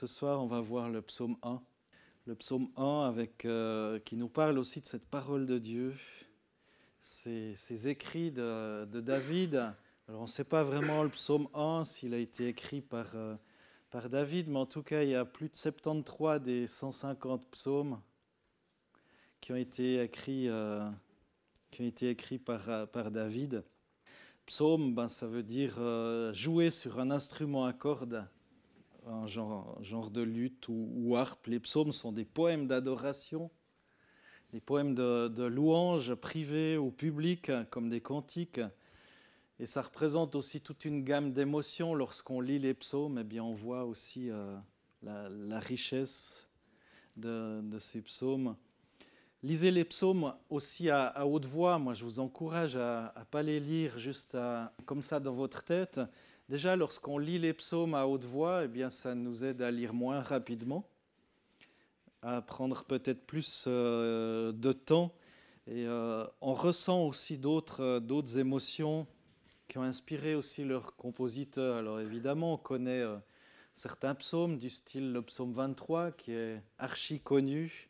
ce soir, on va voir le psaume 1. Le psaume 1 qui nous parle aussi de cette parole de Dieu, ces écrits de David. Alors on ne sait pas vraiment le psaume 1 s'il a été écrit par David, mais en tout cas il y a plus de 73 des 150 psaumes qui ont été écrits par David. Psaume, ça veut dire jouer sur un instrument à cordes, un genre de luth ou harpe. Les psaumes sont des poèmes d'adoration, des poèmes de louange privés ou publics, comme des cantiques. Et ça représente aussi toute une gamme d'émotions. Lorsqu'on lit les psaumes, eh bien, on voit aussi la richesse de ces psaumes. Lisez les psaumes aussi à haute voix. Moi, je vous encourage à ne pas les lire juste comme ça dans votre tête. Déjà, lorsqu'on lit les psaumes à haute voix, eh bien, ça nous aide à lire moins rapidement, à prendre peut-être plus de temps. Et on ressent aussi d'autres émotions qui ont inspiré aussi leurs compositeurs. Alors évidemment, on connaît certains psaumes du style le psaume 23, qui est archi connu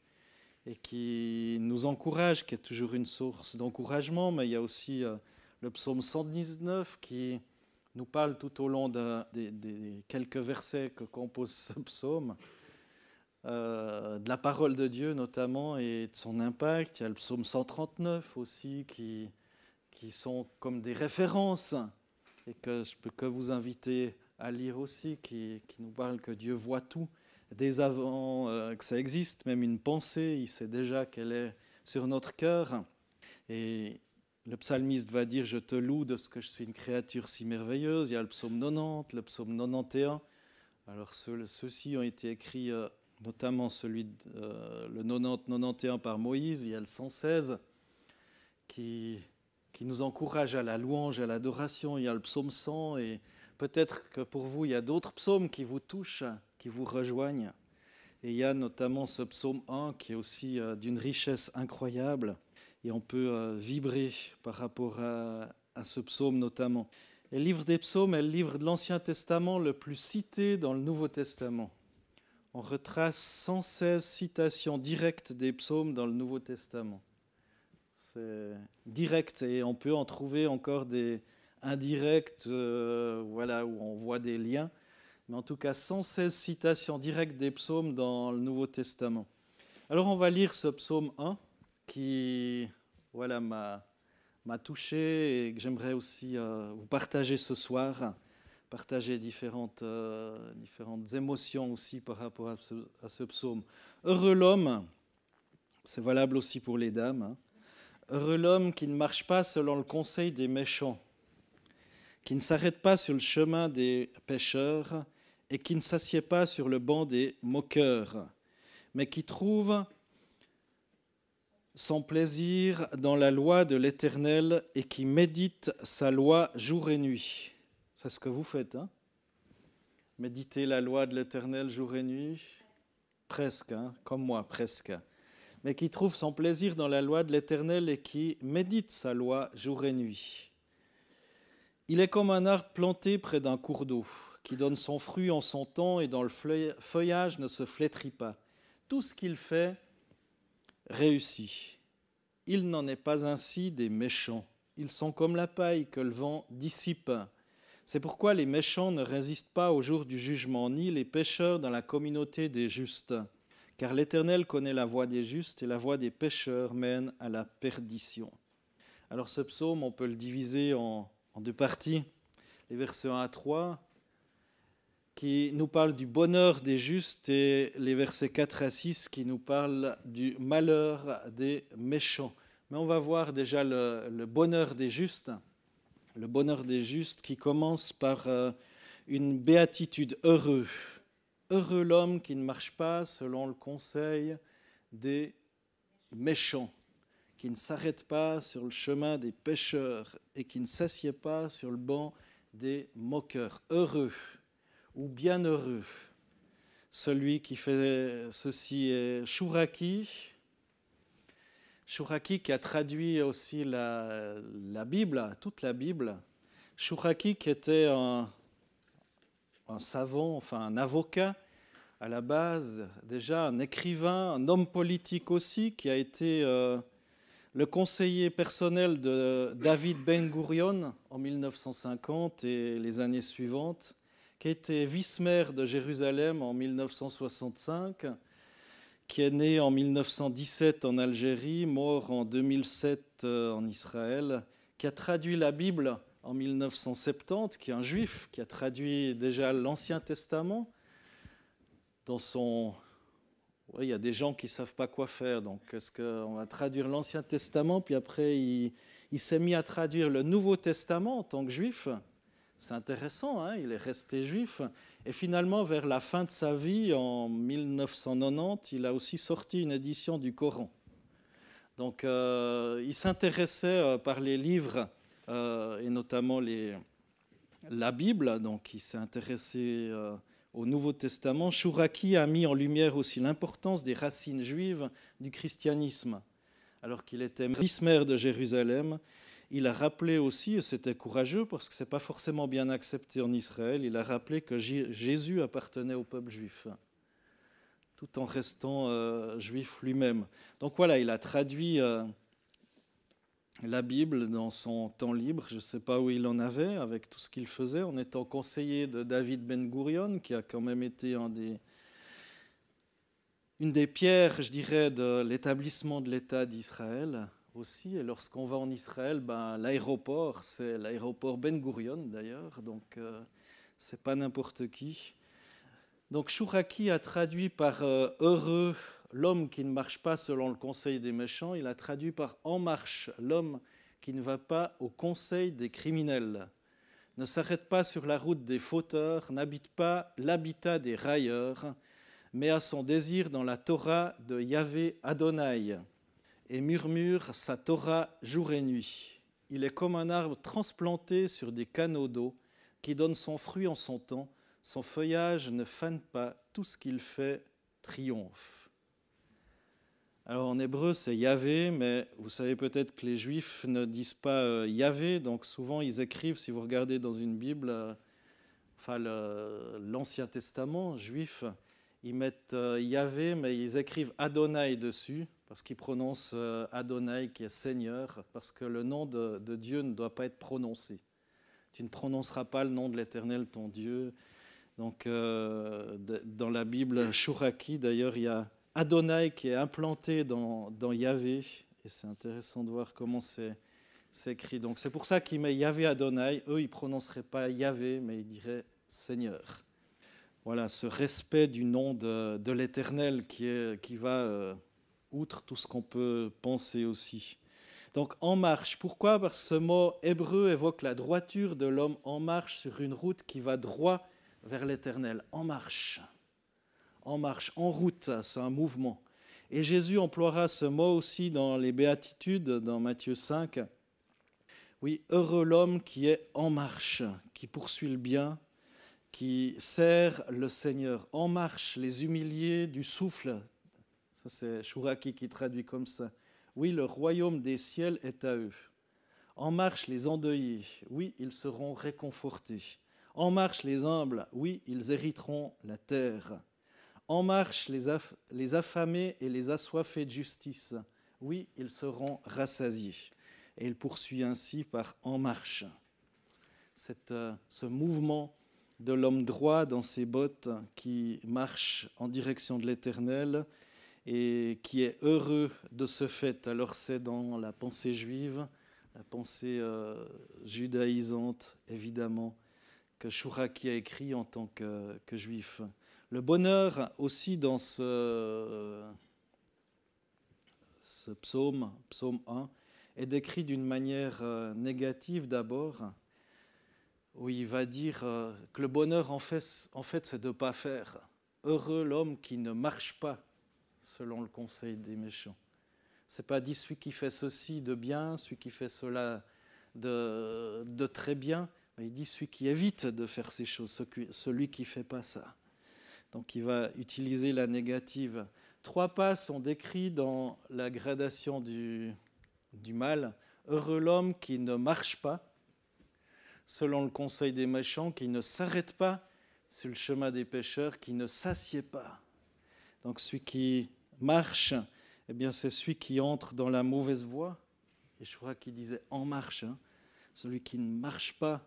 et qui nous encourage, qui est toujours une source d'encouragement. Mais il y a aussi le psaume 119 qui nous parle tout au long des quelques versets que compose ce psaume, de la parole de Dieu notamment et de son impact. Il y a le psaume 139 aussi qui sont comme des références et que je peux que vous inviter à lire aussi, qui nous parle que Dieu voit tout dès avant que ça existe, même une pensée, il sait déjà qu'elle est sur notre cœur. Et le psalmiste va dire « Je te loue de ce que je suis une créature si merveilleuse ». Il y a le psaume 90, le psaume 91. Alors ceux-ci ont été écrits, notamment le 90-91 par Moïse. Il y a le 116 qui nous encourage à la louange, à l'adoration. Il y a le psaume 100 et peut-être que pour vous, il y a d'autres psaumes qui vous touchent, qui vous rejoignent. Et il y a notamment ce psaume 1 qui est aussi d'une richesse incroyable. Et on peut vibrer par rapport à ce psaume notamment. Et le livre des psaumes est le livre de l'Ancien Testament le plus cité dans le Nouveau Testament. On retrace 116 citations directes des psaumes dans le Nouveau Testament. C'est direct et on peut en trouver encore des indirects, où on voit des liens. Mais en tout cas, 116 citations directes des psaumes dans le Nouveau Testament. Alors on va lire ce psaume 1 qui m'a touché et que j'aimerais aussi vous partager ce soir, partager différentes émotions aussi par rapport à ce psaume. Heureux l'homme, c'est valable aussi pour les dames, heureux l'homme qui ne marche pas selon le conseil des méchants, qui ne s'arrête pas sur le chemin des pécheurs et qui ne s'assied pas sur le banc des moqueurs, mais qui trouve son plaisir dans la loi de l'Éternel et qui médite sa loi jour et nuit. C'est ce que vous faites, hein? Méditer la loi de l'Éternel jour et nuit, presque, comme moi, presque. Mais qui trouve son plaisir dans la loi de l'Éternel et qui médite sa loi jour et nuit. Il est comme un arbre planté près d'un cours d'eau, qui donne son fruit en son temps et dont le feuillage ne se flétrit pas. Tout ce qu'il fait réussit. Il n'en est pas ainsi des méchants. Ils sont comme la paille que le vent dissipe. C'est pourquoi les méchants ne résistent pas au jour du jugement, ni les pécheurs dans la communauté des justes. Car l'Éternel connaît la voie des justes et la voie des pécheurs mène à la perdition. Alors ce psaume, on peut le diviser en deux parties. Les versets 1 à 3, qui nous parlent du bonheur des justes, et les versets 4 à 6 qui nous parlent du malheur des méchants. Mais on va voir déjà le bonheur des justes. Le bonheur des justes qui commence par une béatitude, heureux. Heureux l'homme qui ne marche pas selon le conseil des méchants, qui ne s'arrête pas sur le chemin des pécheurs et qui ne s'assied pas sur le banc des moqueurs. Heureux ou bienheureux. Celui qui fait ceci est Chouraki. Chouraki qui a traduit aussi la Bible, toute la Bible. Chouraki qui était un savant, enfin un avocat à la base, déjà un écrivain, un homme politique aussi, qui a été le conseiller personnel de David Ben-Gurion en 1950 et les années suivantes, qui a été vice-maire de Jérusalem en 1965, qui est né en 1917 en Algérie, mort en 2007 en Israël, qui a traduit la Bible en 1970, qui est un juif, qui a traduit déjà l'Ancien Testament. Dans son... Oui, il y a des gens qui ne savent pas quoi faire, donc est-ce qu'on va traduire l'Ancien Testament, puis après il s'est mis à traduire le Nouveau Testament en tant que juif. C'est intéressant, hein, il est resté juif. Et finalement, vers la fin de sa vie, en 1990, il a aussi sorti une édition du Coran. Donc il s'intéressait par les livres, et notamment la Bible, donc il s'est intéressé au Nouveau Testament. Chouraki a mis en lumière aussi l'importance des racines juives du christianisme. Alors qu'il était vice-maire de Jérusalem, il a rappelé aussi, et c'était courageux parce que ce n'est pas forcément bien accepté en Israël, il a rappelé que Jésus appartenait au peuple juif, tout en restant juif lui-même. Donc voilà, il a traduit la Bible dans son temps libre. Je ne sais pas où il en avait avec tout ce qu'il faisait, en étant conseiller de David Ben-Gurion, qui a quand même été une des pierres, je dirais, de l'établissement de l'État d'Israël aussi. Et lorsqu'on va en Israël, l'aéroport, c'est l'aéroport Ben-Gurion d'ailleurs, donc c'est pas n'importe qui. Donc Chouraki a traduit par heureux l'homme qui ne marche pas selon le conseil des méchants, il a traduit par en marche l'homme qui ne va pas au conseil des criminels, ne s'arrête pas sur la route des fauteurs, n'habite pas l'habitat des railleurs, mais a son désir dans la Torah de Yahvé Adonai et murmure sa Torah jour et nuit. Il est comme un arbre transplanté sur des canaux d'eau qui donne son fruit en son temps, son feuillage ne fane pas, tout ce qu'il fait triomphe. Alors en hébreu c'est Yahvé, mais vous savez peut-être que les Juifs ne disent pas Yahvé, donc souvent ils écrivent, si vous regardez dans une Bible, l'Ancien Testament juif, ils mettent Yahvé, mais ils écrivent Adonai dessus, parce qu'ils prononcent Adonai qui est Seigneur, parce que le nom de Dieu ne doit pas être prononcé. Tu ne prononceras pas le nom de l'Éternel, ton Dieu. Donc dans la Bible Chouraki, d'ailleurs, il y a Adonai qui est implanté dans Yahvé, et c'est intéressant de voir comment c'est écrit. Donc c'est pour ça qu'il met Yahvé Adonai. Eux, ils ne prononceraient pas Yahvé, mais ils diraient Seigneur. Voilà, ce respect du nom de l'Éternel qui va outre tout ce qu'on peut penser aussi. Donc en marche, pourquoi? Parce que ce mot hébreu évoque la droiture de l'homme en marche sur une route qui va droit vers l'Éternel, en marche, en route, c'est un mouvement. Et Jésus emploiera ce mot aussi dans les Béatitudes, dans Matthieu 5. Oui, heureux l'homme qui est en marche, qui poursuit le bien, qui sert le Seigneur. En marche, les humiliés du souffle. Ça, c'est Chouraki qui traduit comme ça. Oui, le royaume des ciels est à eux. En marche, les endeuillés. Oui, ils seront réconfortés. En marche, les humbles. Oui, ils hériteront la terre. En marche, les affamés et les assoiffés de justice. Oui, ils seront rassasiés. Et il poursuit ainsi par en marche. Ce mouvement de l'homme droit dans ses bottes qui marche en direction de l'Éternel et qui est heureux de ce fait. Alors c'est dans la pensée juive, la pensée judaïsante évidemment, que Chouraki a écrit en tant que juif. Le bonheur aussi dans ce psaume 1, est décrit d'une manière négative d'abord, où il va dire que le bonheur, en fait c'est de ne pas faire. Heureux l'homme qui ne marche pas selon le conseil des méchants. Ce n'est pas dit celui qui fait ceci de bien, celui qui fait cela de très bien, mais il dit celui qui évite de faire ces choses, celui qui ne fait pas ça. Donc il va utiliser la négative. 3 pas sont décrits dans la gradation du mal. Heureux l'homme qui ne marche pas selon le conseil des méchants, qui ne s'arrête pas sur le chemin des pécheurs qui ne s'assied pas. Donc celui qui marche, eh bien c'est celui qui entre dans la mauvaise voie. Et je crois qu'il disait en marche, hein. Celui qui ne marche pas.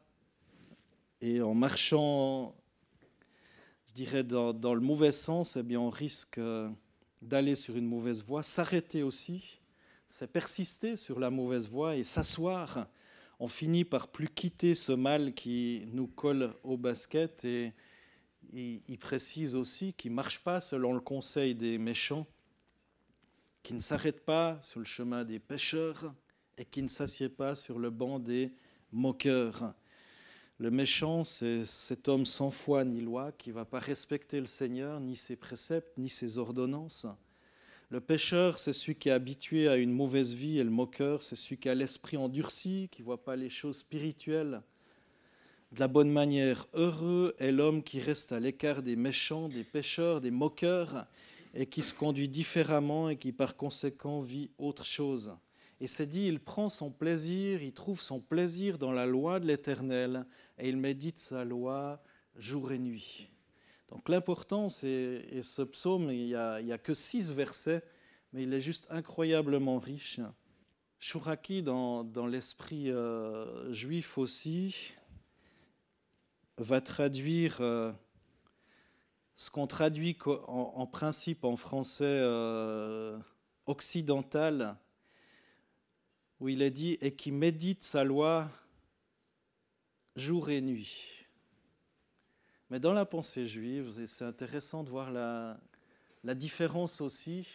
Et en marchant, je dirais dans le mauvais sens, eh bien on risque d'aller sur une mauvaise voie. S'arrêter aussi, c'est persister sur la mauvaise voie et s'asseoir. On finit par plus quitter ce mal qui nous colle au basket et il précise aussi qu'il ne marche pas selon le conseil des méchants, qui ne s'arrête pas sur le chemin des pécheurs et qui ne s'assied pas sur le banc des moqueurs. Le méchant, c'est cet homme sans foi ni loi qui ne va pas respecter le Seigneur, ni ses préceptes, ni ses ordonnances. Le pécheur, c'est celui qui est habitué à une mauvaise vie, et le moqueur, c'est celui qui a l'esprit endurci, qui ne voit pas les choses spirituelles de la bonne manière. Heureux est l'homme qui reste à l'écart des méchants, des pécheurs, des moqueurs, et qui se conduit différemment et qui par conséquent vit autre chose. Et c'est dit, il prend son plaisir, il trouve son plaisir dans la loi de l'Éternel, et il médite sa loi jour et nuit. Donc l'important, et ce psaume, il n'y a que 6 versets, mais il est juste incroyablement riche. Chouraki, dans l'esprit juif aussi, va traduire ce qu'on traduit en principe en français occidental, où il est dit « et qui médite sa loi jour et nuit ». Mais dans la pensée juive, et c'est intéressant de voir la différence aussi,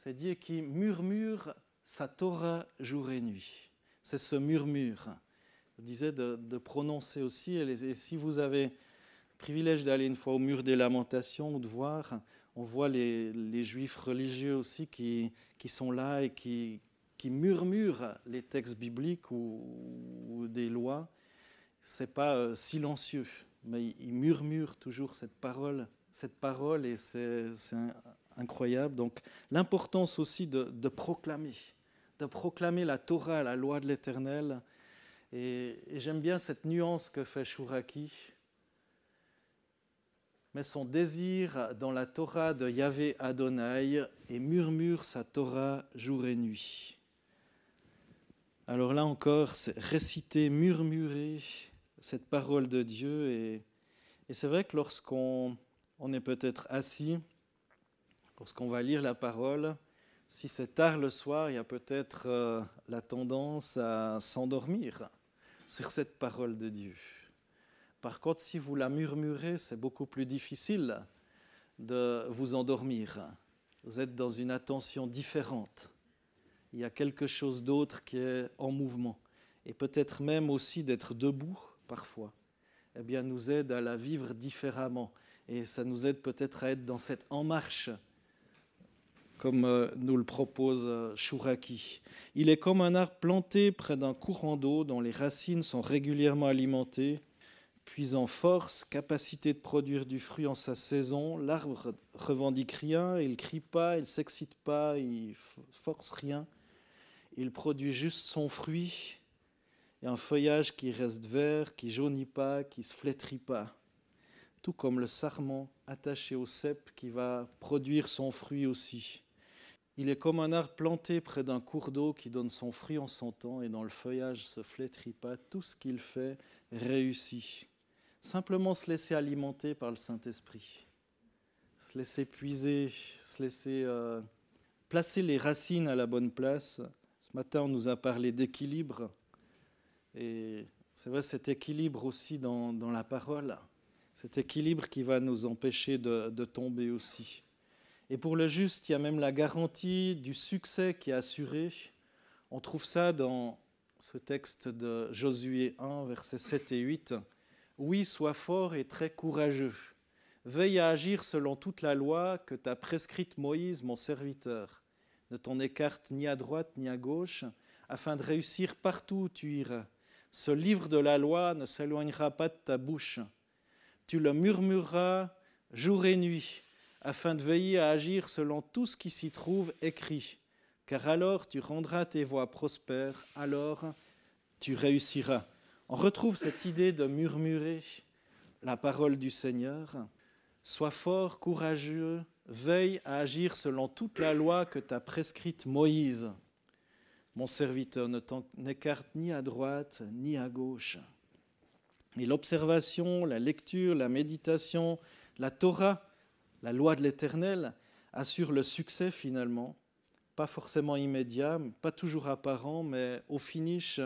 c'est dire qu'il murmure sa Torah jour et nuit. C'est ce murmure. Je disais de prononcer aussi, et si vous avez le privilège d'aller une fois au mur des lamentations ou de voir, on voit les juifs religieux aussi qui sont là et qui murmurent les textes bibliques ou des lois. Ce n'est pas silencieux, mais ils murmurent toujours cette parole et c'est incroyable. Donc l'importance aussi de proclamer la Torah, la loi de l'Éternel. Et j'aime bien cette nuance que fait Chouraki. Met son désir dans la Torah de Yahvé Adonai et murmure sa Torah jour et nuit. Alors là encore, c'est réciter, murmurer cette parole de Dieu. Et c'est vrai que lorsqu'on est peut-être assis, lorsqu'on va lire la parole, si c'est tard le soir, il y a peut-être la tendance à s'endormir sur cette parole de Dieu. Par contre, si vous la murmurez, c'est beaucoup plus difficile de vous endormir. Vous êtes dans une attention différente. Il y a quelque chose d'autre qui est en mouvement. Et peut-être même aussi d'être debout, parfois, eh bien, nous aide à la vivre différemment. Et ça nous aide peut-être à être dans cette en marche, comme nous le propose Chouraki. Il est comme un arbre planté près d'un courant d'eau dont les racines sont régulièrement alimentées, puisant force, capacité de produire du fruit en sa saison. L'arbre revendique rien, il ne crie pas, il ne s'excite pas, il ne force rien. Il produit juste son fruit et un feuillage qui reste vert, qui jaunit pas, qui ne se flétrit pas. Tout comme le sarment attaché au cep qui va produire son fruit aussi. Il est comme un arbre planté près d'un cours d'eau qui donne son fruit en son temps et dont le feuillage ne se flétrit pas. Tout ce qu'il fait réussit. Simplement se laisser alimenter par le Saint-Esprit. Se laisser puiser, se laisser placer les racines à la bonne place. Ce matin, on nous a parlé d'équilibre. Et c'est vrai, cet équilibre aussi dans la parole. Cet équilibre qui va nous empêcher de tomber aussi. Et pour le juste, il y a même la garantie du succès qui est assuré. On trouve ça dans ce texte de Josué 1, versets 7 et 8. « Oui, sois fort et très courageux. Veille à agir selon toute la loi que t'a prescrite Moïse, mon serviteur. Ne t'en écarte ni à droite ni à gauche, afin de réussir partout où tu iras. Ce livre de la loi ne s'éloignera pas de ta bouche. Tu le murmureras jour et nuit, afin de veiller à agir selon tout ce qui s'y trouve écrit. Car alors tu rendras tes voies prospères, alors tu réussiras. » On retrouve cette idée de murmurer la parole du Seigneur. Sois fort, courageux, veille à agir selon toute la loi que t'a prescrite Moïse. Mon serviteur n'écarte ni à droite ni à gauche. Et l'observation, la lecture, la méditation, la Torah, la loi de l'Éternel, assurent le succès finalement, pas forcément immédiat, pas toujours apparent, mais au finish,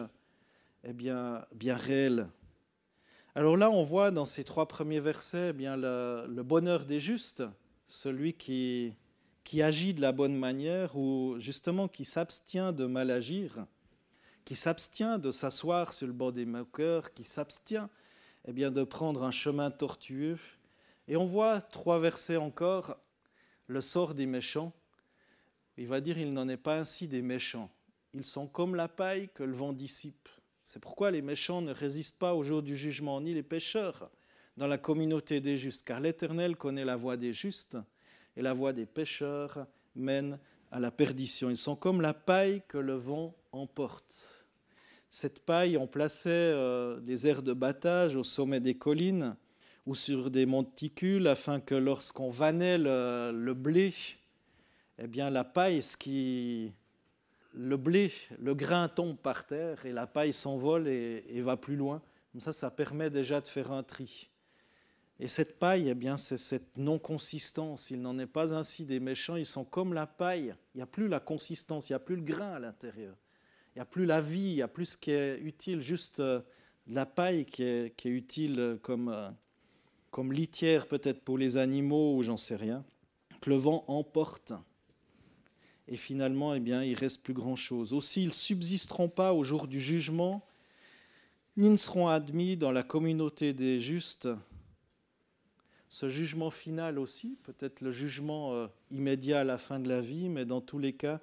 bien réel. Alors là, on voit dans ces 3 premiers versets le bonheur des justes, celui qui agit de la bonne manière ou justement qui s'abstient de mal agir, qui s'abstient de s'asseoir sur le banc des moqueurs, qui s'abstient de prendre un chemin tortueux. Et on voit 3 versets encore, le sort des méchants. Il va dire « il n'en est pas ainsi des méchants. Ils sont comme la paille que le vent dissipe. » C'est pourquoi les méchants ne résistent pas au jour du jugement, ni les pécheurs dans la communauté des justes, car l'Éternel connaît la voie des justes, et la voie des pécheurs mène à la perdition. Ils sont comme la paille que le vent emporte. Cette paille, on plaçait des aires de battage au sommet des collines ou sur des monticules, afin que lorsqu'on vannait le blé, la paille, le blé, le grain tombe par terre et la paille s'envole et va plus loin. Comme ça permet déjà de faire un tri. Et cette paille, c'est cette non-consistance. Il n'en est pas ainsi des méchants, ils sont comme la paille. Il n'y a plus la consistance, il n'y a plus le grain à l'intérieur. Il n'y a plus la vie, il n'y a plus ce qui est utile, juste de la paille qui est utile comme litière peut-être pour les animaux ou j'en sais rien, que le vent emporte. Et finalement, il ne reste plus grand-chose. Aussi, ils ne subsisteront pas au jour du jugement, ni ne seront admis dans la communauté des justes. Ce jugement final aussi, peut-être le jugement immédiat à la fin de la vie, mais dans tous les cas,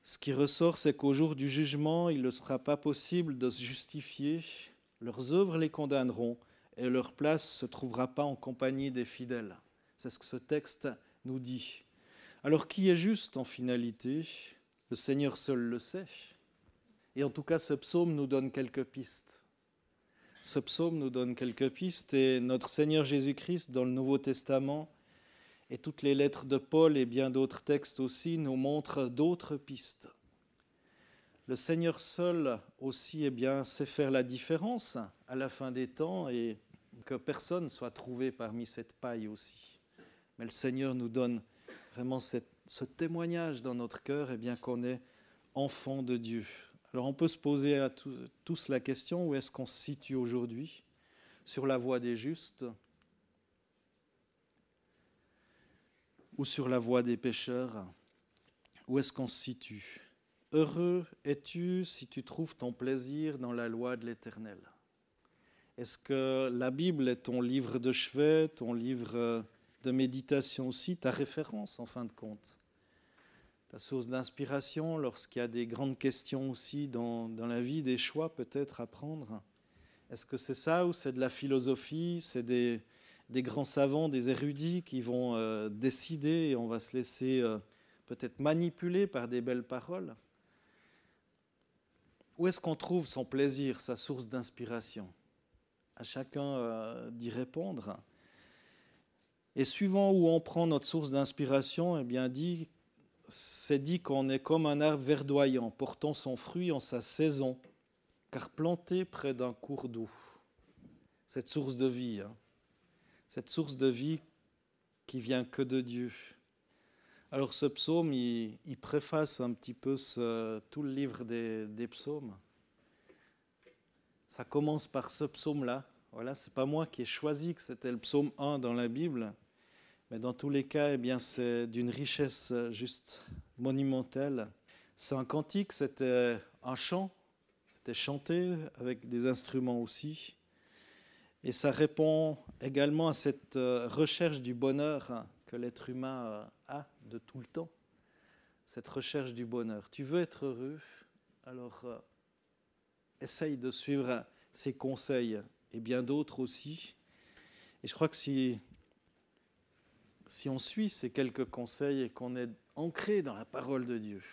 ce qui ressort, c'est qu'au jour du jugement, il ne sera pas possible de se justifier. Leurs œuvres les condamneront et leur place ne se trouvera pas en compagnie des fidèles. C'est ce que ce texte nous dit. Alors, qui est juste en finalité ? Le Seigneur seul le sait. Et en tout cas, ce psaume nous donne quelques pistes. Ce psaume nous donne quelques pistes et notre Seigneur Jésus-Christ, dans le Nouveau Testament, et toutes les lettres de Paul et bien d'autres textes aussi, nous montrent d'autres pistes. Le Seigneur seul aussi sait faire la différence à la fin des temps et que personne ne soit trouvé parmi cette paille aussi. Mais le Seigneur nous donne vraiment ce témoignage dans notre cœur qu'on est enfant de Dieu. Alors on peut se poser à tous la question, où est-ce qu'on se situe aujourd'hui ? Sur la voie des justes ou sur la voie des pécheurs ? Où est-ce qu'on se situe ? Heureux es-tu si tu trouves ton plaisir dans la loi de l'Éternel. Est-ce que la Bible est ton livre de chevet, ton livre de méditation aussi, ta référence en fin de compte, ta source d'inspiration lorsqu'il y a des grandes questions aussi dans la vie, des choix peut-être à prendre. Est-ce que c'est ça ou c'est de la philosophie, c'est des grands savants, des érudits qui vont décider et on va se laisser peut-être manipuler par des belles paroles ? Où est-ce qu'on trouve son plaisir, sa source d'inspiration ? À chacun d'y répondre. Et suivant où on prend notre source d'inspiration, c'est dit qu'on est comme un arbre verdoyant, portant son fruit en sa saison, car planté près d'un cours d'eau. Cette source de vie, cette source de vie qui vient que de Dieu. Alors ce psaume, il préface un petit peu tout le livre des psaumes. Ça commence par ce psaume-là. Voilà, c'est pas moi qui ai choisi que c'était le psaume 1 dans la Bible, mais dans tous les cas, c'est d'une richesse juste monumentale. C'est un cantique, c'était un chant, c'était chanté avec des instruments aussi. Et ça répond également à cette recherche du bonheur que l'être humain a de tout le temps. Cette recherche du bonheur. Tu veux être heureux, alors essaye de suivre ces conseils et bien d'autres aussi. Et je crois que si on suit ces quelques conseils et qu'on est ancré dans la parole de Dieu,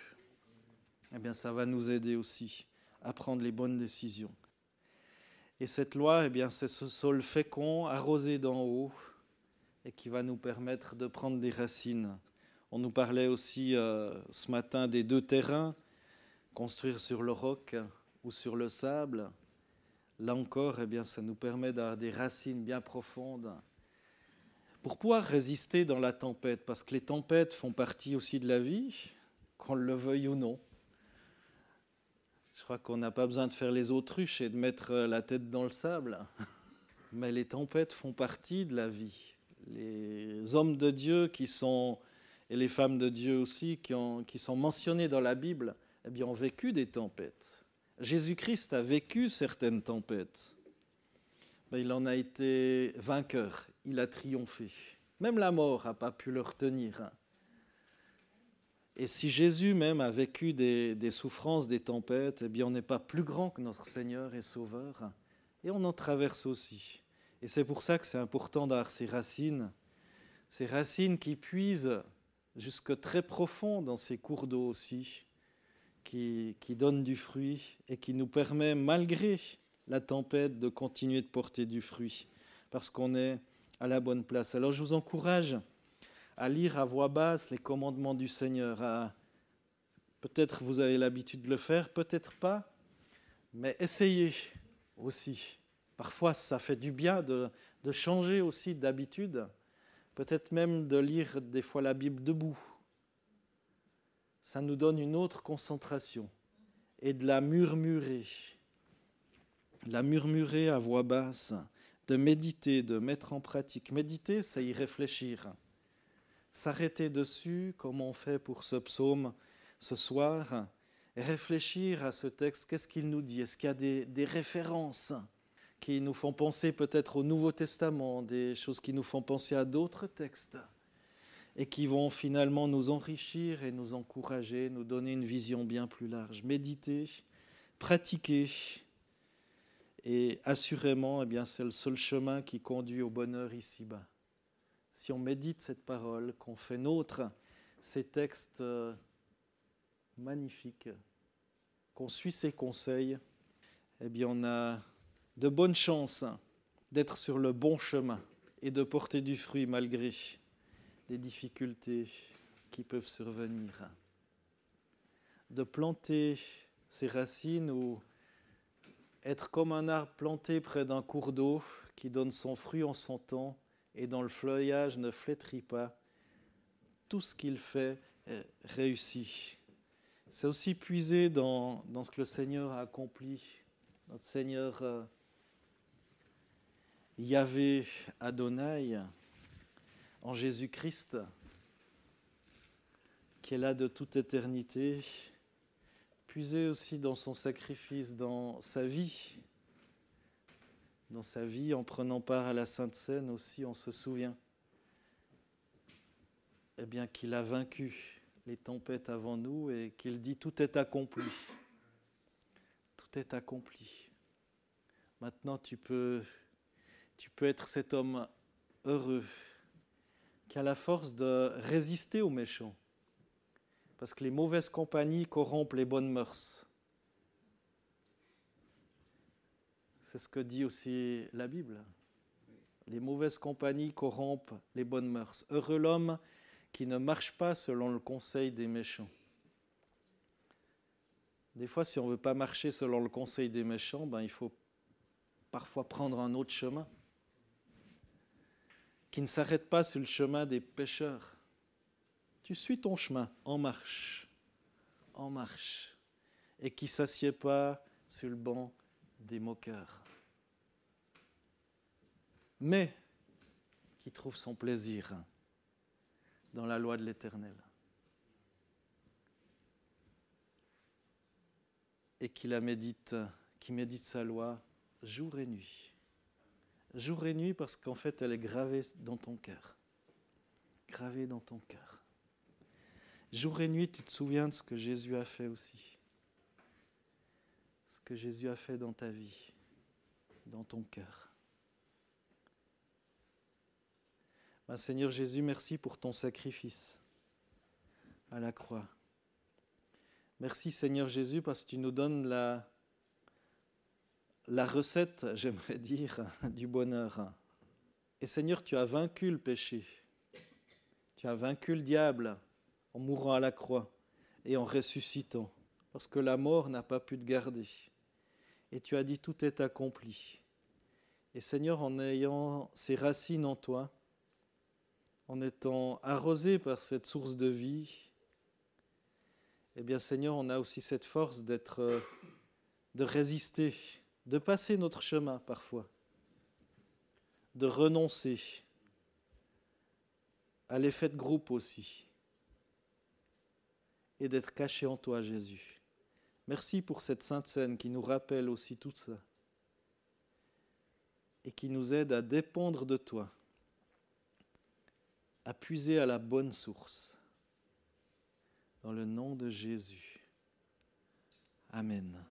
ça va nous aider aussi à prendre les bonnes décisions. Et cette loi, eh bien, c'est ce sol fécond, arrosé d'en haut, et qui va nous permettre de prendre des racines. On nous parlait aussi ce matin des 2 terrains, construire sur le roc ou sur le sable. Là encore, eh bien, ça nous permet d'avoir des racines bien profondes pour pouvoir résister dans la tempête, parce que les tempêtes font partie aussi de la vie, qu'on le veuille ou non. Je crois qu'on n'a pas besoin de faire les autruches et de mettre la tête dans le sable, mais les tempêtes font partie de la vie. Les hommes de Dieu et les femmes de Dieu aussi, qui sont mentionnés dans la Bible, eh bien, ont vécu des tempêtes. Jésus-Christ a vécu certaines tempêtes. Mais il en a été vainqueur, il a triomphé. Même la mort n'a pas pu le retenir. Et si Jésus même a vécu des souffrances, des tempêtes, eh bien on n'est pas plus grand que notre Seigneur et Sauveur. Et on en traverse aussi. Et c'est pour ça que c'est important d'avoir ces racines qui puisent jusque très profond dans ces cours d'eau aussi, qui donnent du fruit et qui nous permet, malgré la tempête, de continuer de porter du fruit, parce qu'on est à la bonne place. Alors je vous encourage à lire à voix basse les commandements du Seigneur. Peut-être vous avez l'habitude de le faire, peut-être pas, mais essayez aussi. Parfois, ça fait du bien de changer aussi d'habitude, peut-être même de lire des fois la Bible debout. Ça nous donne une autre concentration et de la murmurer à voix basse, de méditer, de mettre en pratique. Méditer, c'est y réfléchir. S'arrêter dessus, comme on fait pour ce psaume ce soir, et réfléchir à ce texte, qu'est-ce qu'il nous dit? Est-ce qu'il y a des références qui nous font penser peut-être au Nouveau Testament, des choses qui nous font penser à d'autres textes, et qui vont finalement nous enrichir et nous encourager, nous donner une vision bien plus large. Méditer, pratiquer, et assurément, eh bien, c'est le seul chemin qui conduit au bonheur ici-bas. Si on médite cette parole, qu'on fait nôtre ces textes magnifiques, qu'on suit ses conseils, eh bien, on a de bonnes chances d'être sur le bon chemin et de porter du fruit malgré des difficultés qui peuvent survenir. De planter ses racines ou être comme un arbre planté près d'un cours d'eau qui donne son fruit en son temps et dont le feuillage ne flétrit pas, tout ce qu'il fait réussit. C'est aussi puiser dans ce que le Seigneur a accompli. Notre Seigneur Yahvé Adonai, en Jésus-Christ, qui est là de toute éternité, puiser aussi dans son sacrifice, dans sa vie, en prenant part à la Sainte Seine aussi, on se souvient eh bien, qu'il a vaincu les tempêtes avant nous et qu'il dit « tout est accompli ». Tout est accompli. Maintenant, tu peux être cet homme heureux qui a la force de résister aux méchants. Parce que les mauvaises compagnies corrompent les bonnes mœurs. C'est ce que dit aussi la Bible. Les mauvaises compagnies corrompent les bonnes mœurs. Heureux l'homme qui ne marche pas selon le conseil des méchants. Des fois, si on ne veut pas marcher selon le conseil des méchants, il faut parfois prendre un autre chemin qui ne s'arrête pas sur le chemin des pécheurs. Tu suis ton chemin en marche, et qui ne s'assied pas sur le banc des moqueurs, mais qui trouve son plaisir dans la loi de l'Éternel et qui médite sa loi jour et nuit. Jour et nuit parce qu'en fait elle est gravée dans ton cœur. Gravée dans ton cœur. Jour et nuit, tu te souviens de ce que Jésus a fait aussi. Ce que Jésus a fait dans ta vie, dans ton cœur. Seigneur Jésus, merci pour ton sacrifice à la croix. Merci Seigneur Jésus parce que tu nous donnes la recette, j'aimerais dire, du bonheur. Et Seigneur, tu as vaincu le péché. Tu as vaincu le diable en mourant à la croix et en ressuscitant, parce que la mort n'a pas pu te garder. Et tu as dit, tout est accompli. Et Seigneur, en ayant ces racines en toi, en étant arrosé par cette source de vie, eh bien Seigneur, on a aussi cette force de résister, de passer notre chemin parfois, de renoncer à l'effet de groupe aussi, et d'être caché en toi, Jésus. Merci pour cette Sainte Seine qui nous rappelle aussi tout ça et qui nous aide à dépendre de toi, à puiser à la bonne source. Dans le nom de Jésus. Amen.